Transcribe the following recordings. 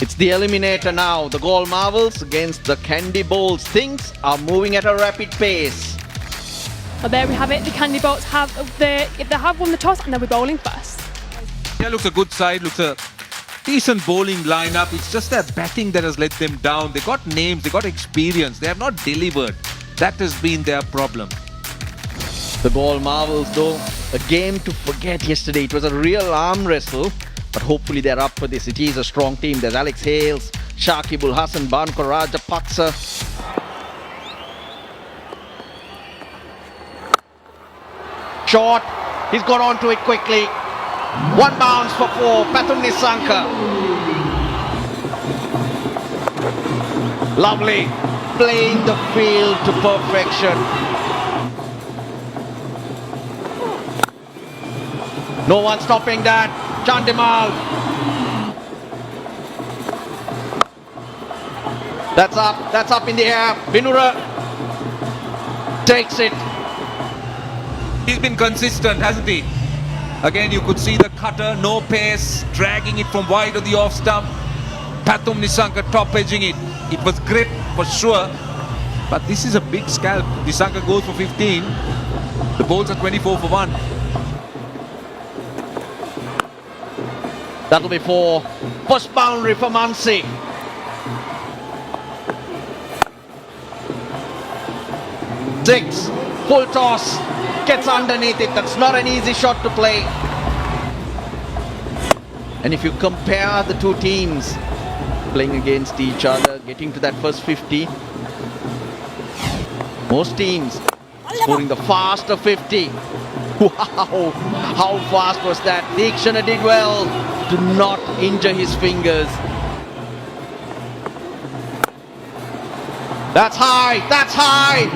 It's the eliminator now. The goal marvels against the Kandy Bowls. Things are moving at a rapid pace. Well, there we have it. The Kandy Bolts have they have won the toss and they'll be bowling first. Yeah, looks a good side, looks a decent bowling lineup. It's just their batting that has let them down. They got names, they got experience. They have not delivered. That has been their problem. The goal marvels though. A game to forget yesterday. It was a real arm wrestle. But hopefully they're up for this. It is a strong team. There's Alex Hales, Shakibul Hassan, Bankar Rajapaksa. Short. He's got onto it quickly. One bounce for 4. Pathum Nisanka. Lovely. Playing the field to perfection. No one stopping that. Chandimal. That's up in the air. Binura takes it. He's been consistent, hasn't he? Again, you could see the cutter, no pace, dragging it from wide of the off stump. Pathum Nisanka top edging it. It was grip for sure, but this is a big scalp. Nisanka goes for 15. The bowls are 24 for 1. That'll be 4. First boundary for Mansi. Six. Full toss. Gets underneath it. That's not an easy shot to play. And if you compare the two teams playing against each other, getting to that first 50, most teams scoring the faster 50. Wow, how fast was that? Deekshana did well to not injure his fingers. That's high, that's high.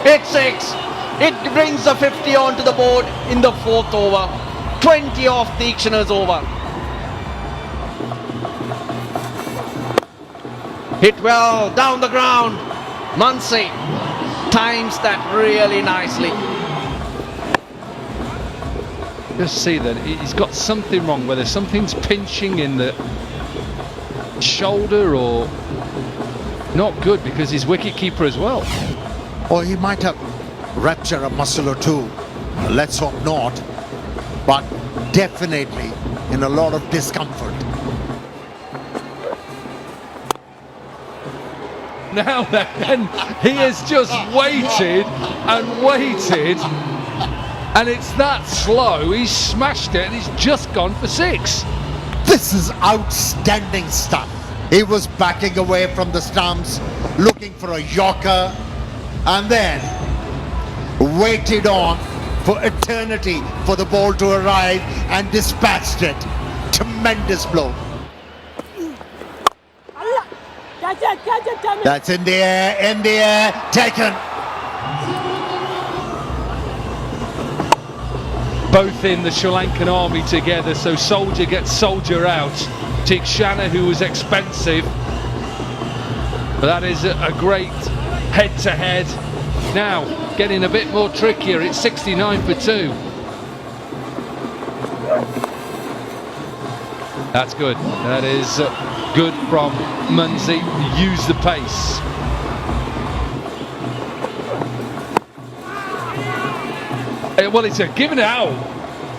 It's 6. It brings the 50 onto the board in the 4th over. 20 off Deekshana's over. Hit well down the ground. Mansi times that really nicely. Just see that he's got something wrong, whether something's pinching in the shoulder or not good, because he's wicketkeeper as well. Or he might have ruptured a muscle or two. Let's hope not. But definitely in a lot of discomfort. Now then, he has just waited and waited, and it's that slow. He's smashed it and he's just gone for 6. This is outstanding stuff. He was backing away from the stumps, looking for a yorker, and then waited on for eternity for the ball to arrive and dispatched it. Tremendous blow. That's in the air, taken. Both in the Sri Lankan army together, so soldier gets soldier out. Deekshana, who was expensive, but that is a great head-to-head. Now getting a bit more trickier. It's 69 for 2. That's good. That is good from Munzi. Use the pace. Well, it's a given out.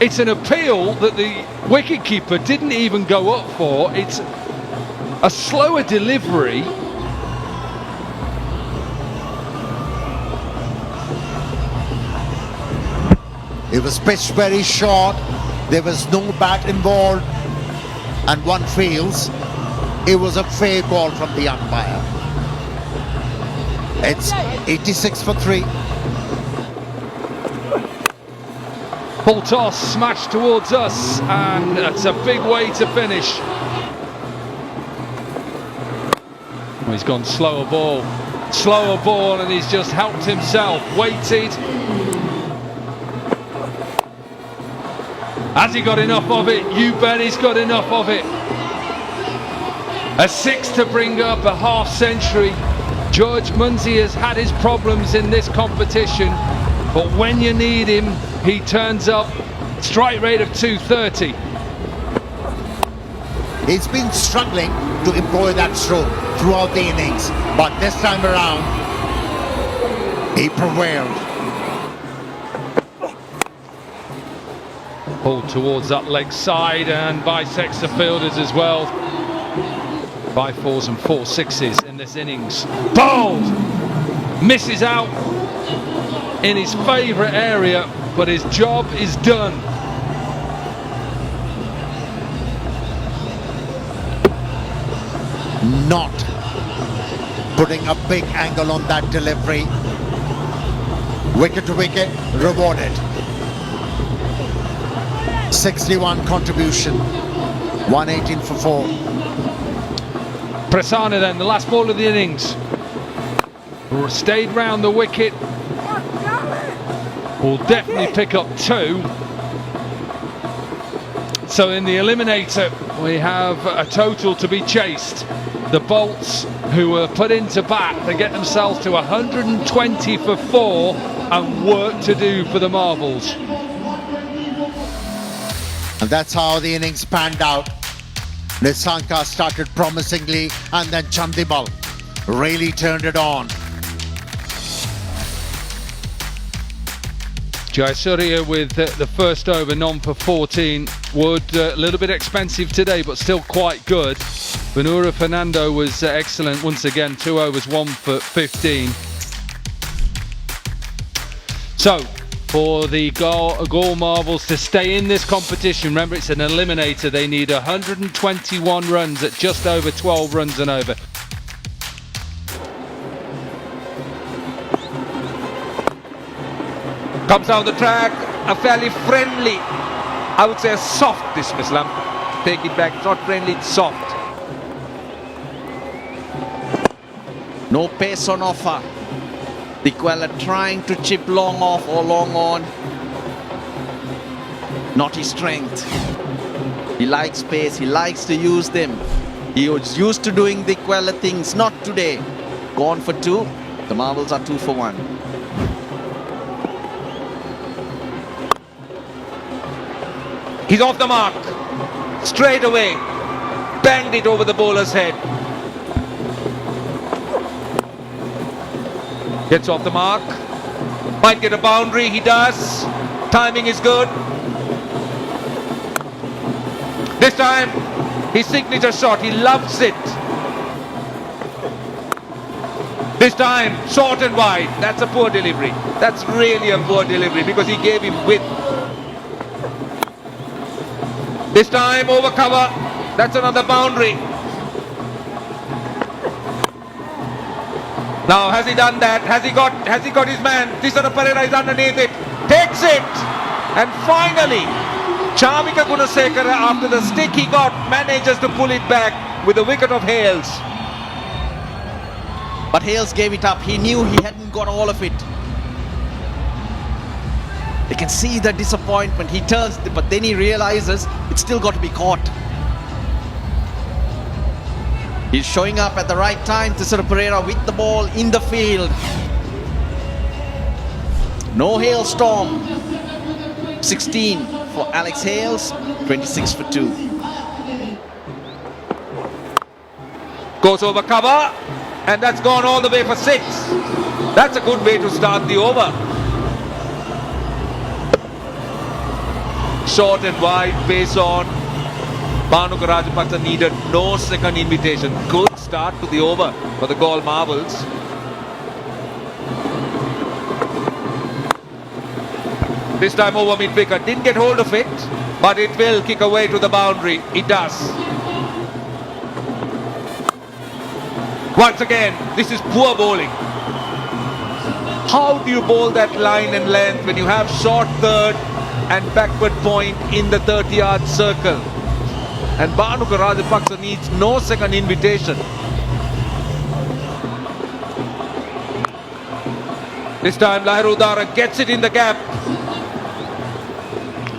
It's an appeal that the wicketkeeper didn't even go up for. It's a slower delivery. It was pitched very short. There was no bat involved. And one feels it was a fair call from the umpire. It's 86 for 3. Full toss, smash towards us, and that's a big way to finish. Well, he's gone slower ball, and he's just helped himself. Waited. Has he got enough of it? You bet he's got enough of it. A 6 to bring up a half century. George Munzi has had his problems in this competition, but when you need him, he turns up. Strike rate of 230. He's been struggling to employ that stroke throughout the innings, but this time around, he prevailed. Pulled towards that leg side and bisects the fielders as well. 5 4s and 4 6s in this innings. Bowled! Misses out in his favourite area, but his job is done. Not putting a big angle on that delivery. Wicket to wicket, rewarded. 61 contribution, 118 for 4. Prasanna then, the last ball of the innings. Stayed round the wicket. Will definitely pick up 2. So in the eliminator, we have a total to be chased. The Bolts, who were put into bat, they get themselves to 120 for 4 and work to do for the marbles. And that's how the innings panned out. Nissanka started promisingly, and then Chandimal really turned it on. Jayasuriya with the first over, none for 14. Wood a little bit expensive today, but still quite good. Venura Fernando was excellent once again, 2 overs, 1 for 15. So, for the Galle Marbles to stay in this competition, remember it's an eliminator, they need 121 runs at just over 12 runs and over. Comes down the track, a fairly friendly, I would say a soft dismissal. Take it back, it's not friendly, it's soft. No pace on offer. The Galle trying to chip long off or long on. Not his strength. He likes pace, he likes to use them. He was used to doing the Galle things, not today. Gone for 2. The Marbles are 2 for 1. He's off the mark. Straight away. Banged it over the bowler's head. Gets off the mark. Might get a boundary, he does. Timing is good. This time, his signature shot, he loves it. This time, short and wide. That's a poor delivery. That's really a poor delivery because he gave him width. This time, over cover. That's another boundary. Now, has he done that? Has he got his man? Tisara Perera is underneath it. Takes it. And finally, Chamika Gunasekara, after the stick he got, manages to pull it back with the wicket of Hales. But Hales gave it up. He knew he hadn't got all of it. You can see the disappointment. He turns, but then he realizes it's still got to be caught. He's showing up at the right time. Tisara Perera with the ball in the field. No hailstorm. 16 for Alex Hales, 26 for 2. Goes over cover, and that's gone all the way for 6. That's a good way to start the over. Short and wide, pace on. Bhanuka Rajapaksa needed no second invitation. Good start to the over for the Galle Marbles. This time over mid-wicket. Didn't get hold of it, but it will kick away to the boundary. It does. Once again, this is poor bowling. How do you bowl that line and length when you have short third and backward point in the 30-yard circle? And Bhanuka Rajapaksa needs no second invitation. This time Lahirudara gets it in the gap.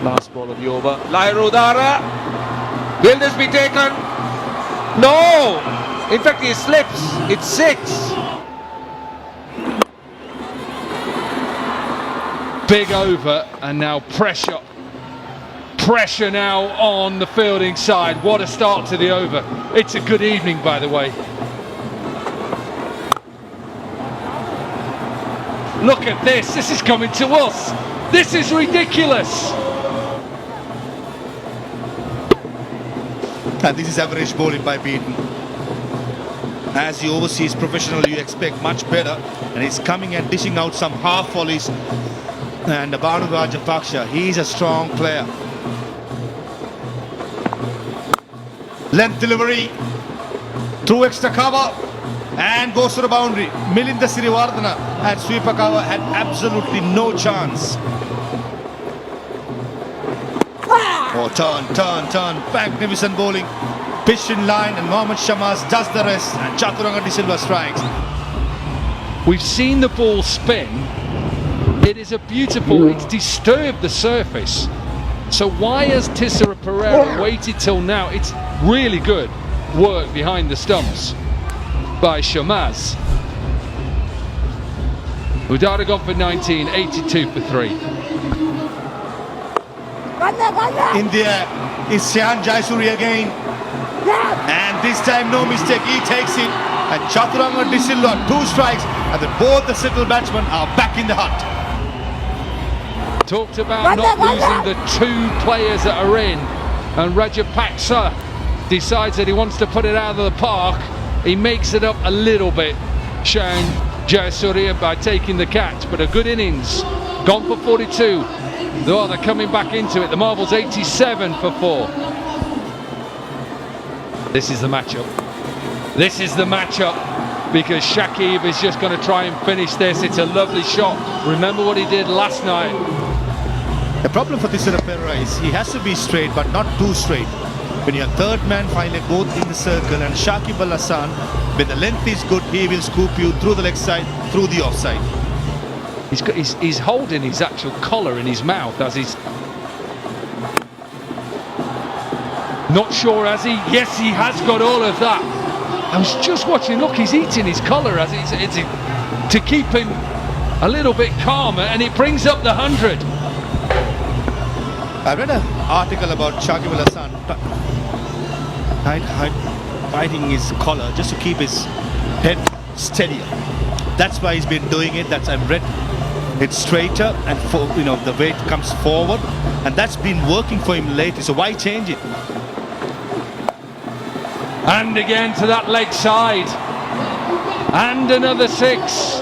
Last ball of the over. Lahirudara. Will this be taken? No! In fact, he slips. It's 6. Big over, and now pressure Pressure now on the fielding side. What a start to the over. It's a good evening, by the way. Look at this. This is coming to us. This is ridiculous. And this is average bowling by Beaton. As the overseas professional, you expect much better. And he's coming and dishing out some half volleys. And Banu Rajapaksha, he's a strong player. Length delivery. Through extra cover. And goes to the boundary. Milinda Sirivardhana and sweeper cover had absolutely no chance. Oh, turn. Magnificent bowling. Pitch in line, and Mohammad Shamas does the rest. And Chaturanga De Silva strikes. We've seen the ball spin. It is a beautiful, it's disturbed the surface. So why has Tissera Pereira waited till now? It's really good work behind the stumps by Shamaz. Udara gone for 19, 82 for 3. In the air is Syan Jayasuri again. And this time no mistake, he takes it. And Chaturanga De Silva, 2 strikes. And then both the settled batsmen are back in the hut. Talked about not losing the 2 players that are in. And Rajapaksa decides that he wants to put it out of the park. He makes it up a little bit, Syan Jayasuriya, by taking the catch, but a good innings. Gone for 42. Oh, they're coming back into it. The Marvels 87 for 4. This is the matchup. This is the matchup because Shakib is just going to try and finish this. It's a lovely shot. Remember what he did last night. The problem for Tissera Pereira is he has to be straight, but not too straight. When your third man finally both in the circle, and Shakib Al Hasan, when the length is good, he will scoop you through the leg side, through the offside. He's holding his actual collar in his mouth as he's... Not sure, has he? Yes, he has got all of that. I was just watching, look, he's eating his collar as it's to keep him a little bit calmer, and it brings up the 100. I read an article about Shakib Al Hasan biting his collar just to keep his head steadier. That's why he's been doing it. I've read it's straighter and the weight comes forward, and that's been working for him lately. So why change it? And again to that leg side, and another 6.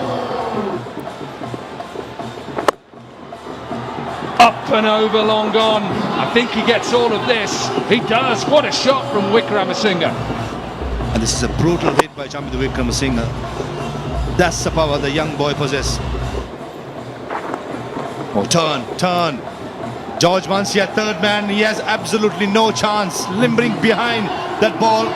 Up and over, long gone. I think he gets all of this. He does. What a shot from Wickramasinghe. And this is a brutal hit by Jamit Wickramasinghe. That's the power the young boy possesses. Oh, turn. George Mansia, third man, he has absolutely no chance. Limbering behind that ball.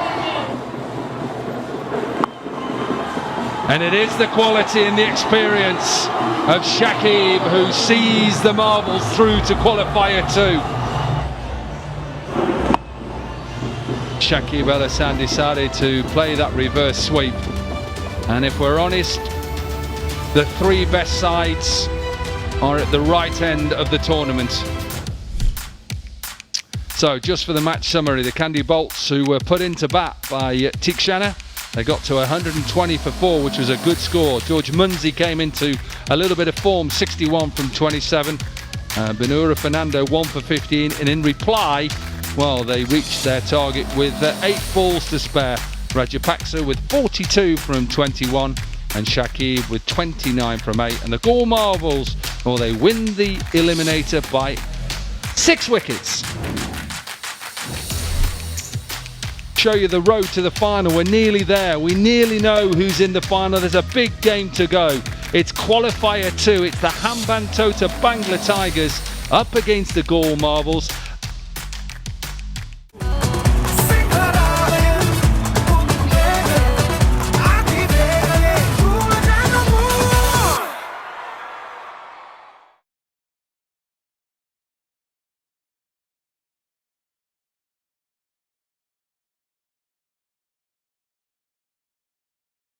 And it is the quality and the experience of Shakib who sees the Marvels through to qualifier 2. Shakib Al Hasan decided to play that reverse sweep. And if we're honest, the 3 best sides are at the right end of the tournament. So just for the match summary, the Kandy Bolts, who were put into bat by Tikshana, they got to 120 for 4, which was a good score. George Munsey came into a little bit of form, 61 from 27. Benura Fernando 1 for 15, and in reply, well, they reached their target with 8 balls to spare. Rajapaksa with 42 from 21, and Shakib with 29 from 8. And the Galle Marvels, well, they win the eliminator by 6 wickets. Show you the road to the final. We're nearly there. We nearly know who's in the final. There's a big game to go. It's qualifier 2. It's the Hambantota Bangla Tigers up against the Galle Marvels.